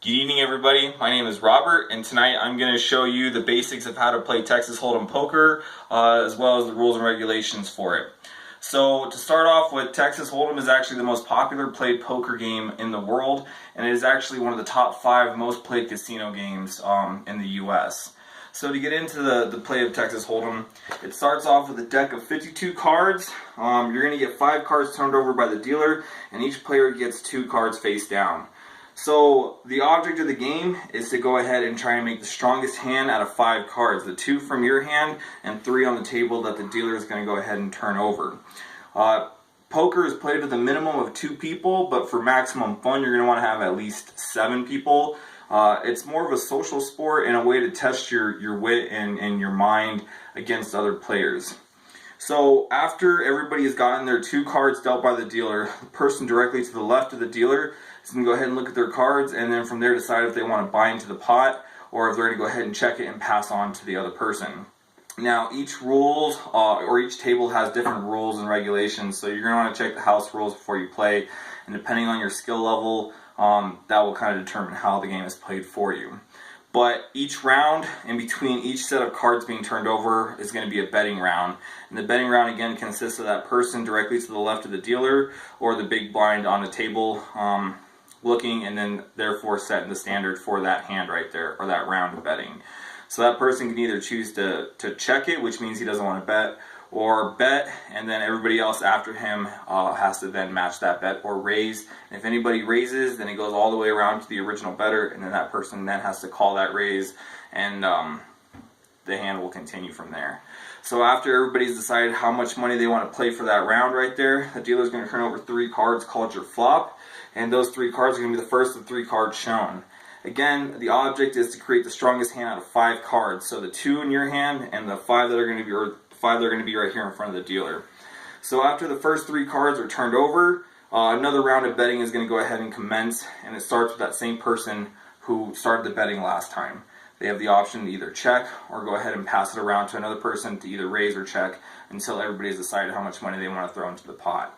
Good evening, everybody. My name is Robert, and tonight I'm going to show you the basics of how to play Texas Hold'em poker, as well as the rules and regulations for it. So to start off with, Texas Hold'em is actually the most popular played poker game in the world, and it is actually one of the top 5 most played casino games in the US. So to get into the play of Texas Hold'em, it starts off with a deck of 52 cards. You're going to get 5 cards turned over by the dealer, and each player gets 2 cards face down. So the object of the game is to go ahead and try and make the strongest hand out of 5 cards. The 2 from your hand and 3 on the table that the dealer is going to go ahead and turn over. Poker is played with a minimum of 2 people, but for maximum fun you're going to want to have at least 7 people. It's more of a social sport and a way to test your wit and your mind against other players. So after everybody has gotten their 2 cards dealt by the dealer, the person directly to the left of the dealer is going to go ahead and look at their cards, and then from there decide if they want to buy into the pot or if they're going to go ahead and check it and pass on to the other person. Now each rules or each table has different rules and regulations, so you're going to want to check the house rules before you play, and depending on your skill level, that will kind of determine how the game is played for you. But each round, in between each set of cards being turned over, is going to be a betting round. And the betting round again consists of that person directly to the left of the dealer or the big blind on the table looking, and then therefore setting the standard for that hand right there, or that round of betting. So that person can either choose to check it, which means he doesn't want to bet, or bet, and then everybody else after him has to then match that bet or raise. And if anybody raises, then it goes all the way around to the original bettor, and then that person then has to call that raise, and the hand will continue from there. So after everybody's decided how much money they want to play for that round right there, the dealer's going to turn over 3 cards called your flop, and those 3 cards are going to be the first of 3 cards shown. Again, the object is to create the strongest hand out of 5 cards. So the 2 in your hand and the 5 that are going to be, or 5 that are going to be right here in front of the dealer. So after the first 3 cards are turned over, another round of betting is going to go ahead and commence, and it starts with that same person who started the betting last time. They have the option to either check or go ahead and pass it around to another person to either raise or check until everybody's decided how much money they want to throw into the pot.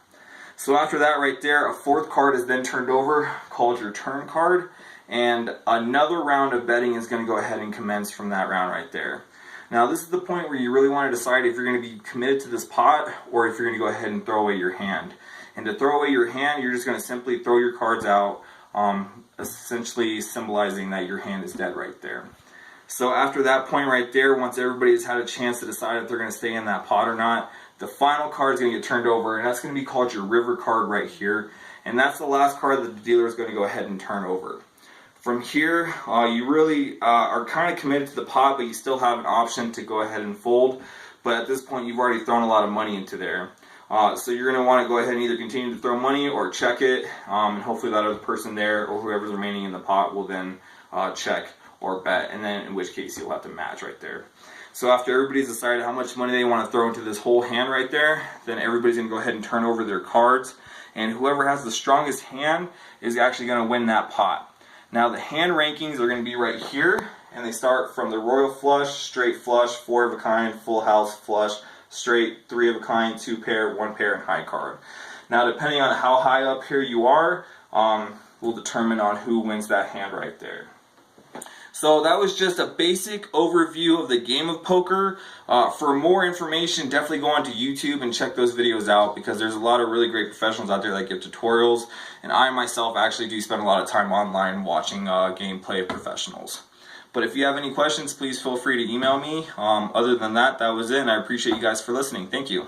So after that right there, a 4th card is then turned over called your turn card, and another round of betting is going to go ahead and commence from that round right there. Now this is the point where you really want to decide if you're going to be committed to this pot or if you're going to go ahead and throw away your hand. And to throw away your hand, you're just going to simply throw your cards out, essentially symbolizing that your hand is dead right there. So after that point right there, once everybody's had a chance to decide if they're going to stay in that pot or not, the final card is going to get turned over, and that's going to be called your river card right here. And that's the last card that the dealer is going to go ahead and turn over. From here, you really are kind of committed to the pot, but you still have an option to go ahead and fold. But at this point, you've already thrown a lot of money into there. So you're going to want to go ahead and either continue to throw money or check it. And hopefully that other person there or whoever's remaining in the pot will then check or bet. And then in which case you'll have to match right there. So after everybody's decided how much money they want to throw into this whole hand right there, then everybody's going to go ahead and turn over their cards. And whoever has the strongest hand is actually going to win that pot. Now the hand rankings are going to be right here, and they start from the royal flush, straight flush, 4 of a kind, full house, flush, straight, 3 of a kind, 2 pair, 1 pair, and high card. Now depending on how high up here you are, will determine on who wins that hand right there. So that was just a basic overview of the game of poker. For more information, definitely go onto YouTube and check those videos out, because there's a lot of really great professionals out there that give tutorials, and I myself actually do spend a lot of time online watching gameplay of professionals. But if you have any questions, please feel free to email me. Other than that, that was it, and I appreciate you guys for listening. Thank you.